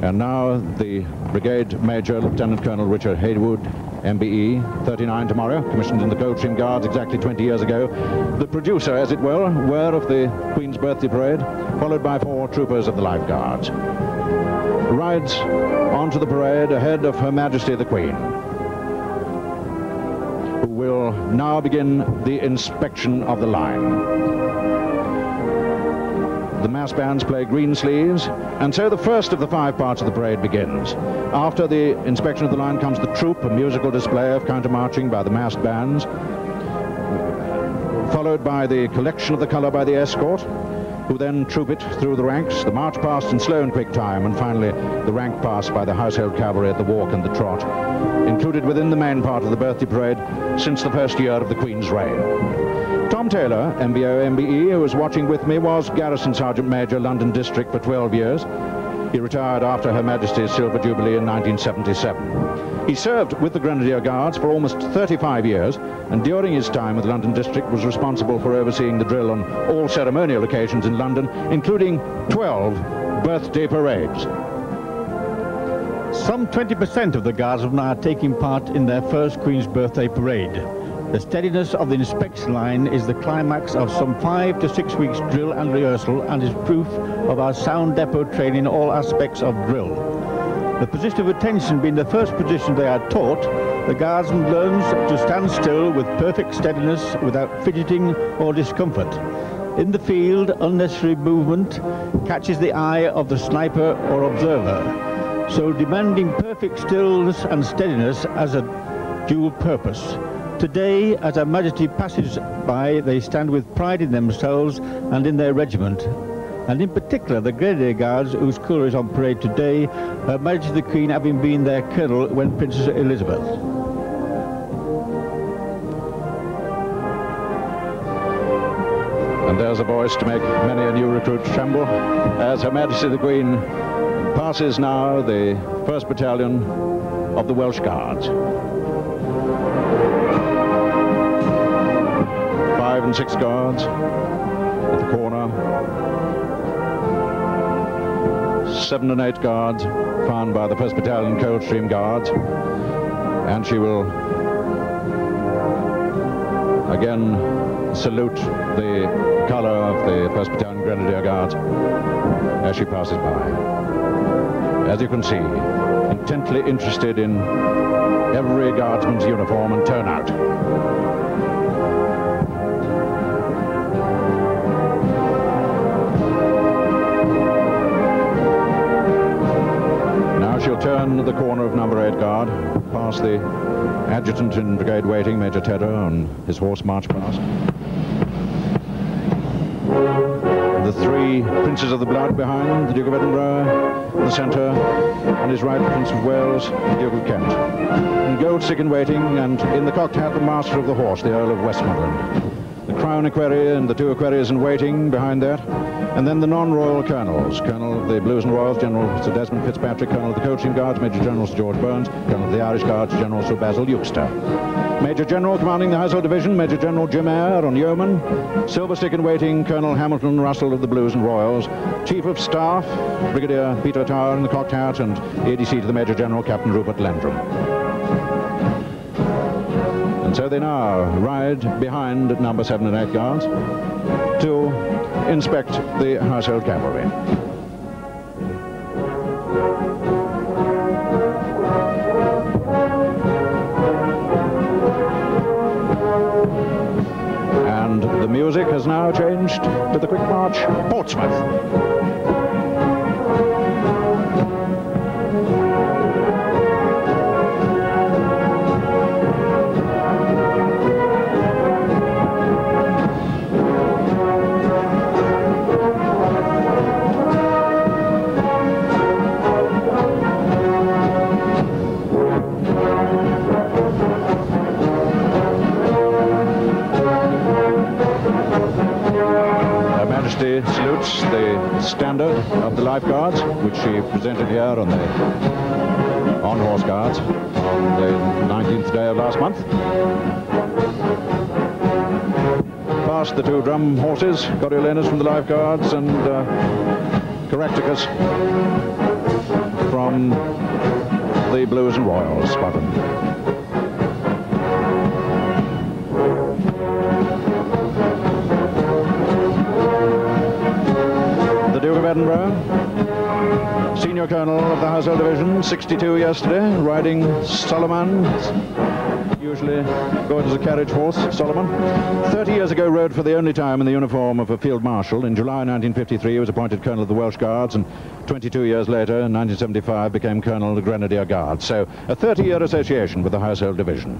And now the Brigade Major, Lieutenant Colonel Richard Haywood, MBE, 39 tomorrow, commissioned in the Coldstream Guards exactly 20 years ago. The producer, as it were of the Queen's birthday parade, followed by 4 troopers of the Life Guards. Rides onto the parade ahead of Her Majesty the Queen, who will now begin the inspection of the line. The mass bands play Greensleeves, and so the first of the 5 parts of the parade begins. After the inspection of the line comes the troop, a musical display of counter-marching by the massed bands, followed by the collection of the colour by the escort, who then troop it through the ranks, the march past in slow and quick time, and finally the rank pass by the household cavalry at the walk and the trot, included within the main part of the birthday parade since the first year of the Queen's reign. Tom Taylor, MBO MBE, who was watching with me, was Garrison Sergeant Major, London District, for 12 years. He retired after Her Majesty's Silver Jubilee in 1977. He served with the Grenadier Guards for almost 35 years, and during his time with London District was responsible for overseeing the drill on all ceremonial occasions in London, including 12 birthday parades. Some 20% of the Guardsmen are taking part in their first Queen's birthday parade. The steadiness of the inspection line is the climax of some 5 to 6 weeks drill and rehearsal, and is proof of our sound depot training in all aspects of drill. The position of attention being the first position they are taught, the Guardsman learns to stand still with perfect steadiness without fidgeting or discomfort. In the field, unnecessary movement catches the eye of the sniper or observer, so demanding perfect stillness and steadiness as a dual purpose. Today, as Her Majesty passes by, they stand with pride in themselves and in their regiment, and in particular the Grenadier Guards, whose colour is on parade today, Her Majesty the Queen having been their colonel when Princess Elizabeth. And there's a voice to make many a new recruit tremble, as Her Majesty the Queen passes now the 1st Battalion of the Welsh Guards. 5 and 6 guards at the corner, 7 and 8 guards found by the 1st Battalion Coldstream Guards, and she will again salute the colour of the 1st Battalion Grenadier Guards as she passes by. As you can see, intently interested in every guardsman's uniform and turnout. She'll turn the corner of number 8 guard, past the adjutant in brigade waiting, Major Tedder, on his horse march past. The 3 princes of the blood behind, the Duke of Edinburgh in the centre, and his right, Prince of Wales, the Duke of Kent. In gold stick in waiting, and in the cocked hat, the master of the horse, the Earl of Westmoreland. The Crown Equerry and the 2 equerries in waiting behind that, and then the non-royal colonels, Colonel of the Blues and Royals, General Sir Desmond Fitzpatrick, Colonel of the Coldstream Guards, Major General Sir George Burns, Colonel of the Irish Guards, General Sir Basil Euxter. Major General commanding the Household Division, Major General Jim Eyre on yeoman. Silver stick in waiting, Colonel Hamilton Russell of the Blues and Royals. Chief of Staff, Brigadier Peter Tower in the cocked hat, and ADC to the Major General, Captain Rupert Landrum. And so they now ride behind number 7 and 8 guards to inspect the household cavalry. And the music has now changed to the quick march, Portsmouth. Salutes the standard of the Life Guards, which she presented here on the on-horse guards on the 19th day of last month. Past the 2 drum horses, Coriolanus from the Life Guards and Caractacus from from the Blues and Royals squadron. The Duke of Edinburgh, Senior Colonel of the Household Division, 62 yesterday, riding Solomon. Usually going as a carriage horse, Solomon. 30 years ago rode for the only time in the uniform of a field marshal. In July 1953 he was appointed Colonel of the Welsh Guards, and 22 years later, in 1975, became Colonel of the Grenadier Guards. So a 30-year association with the Household Division.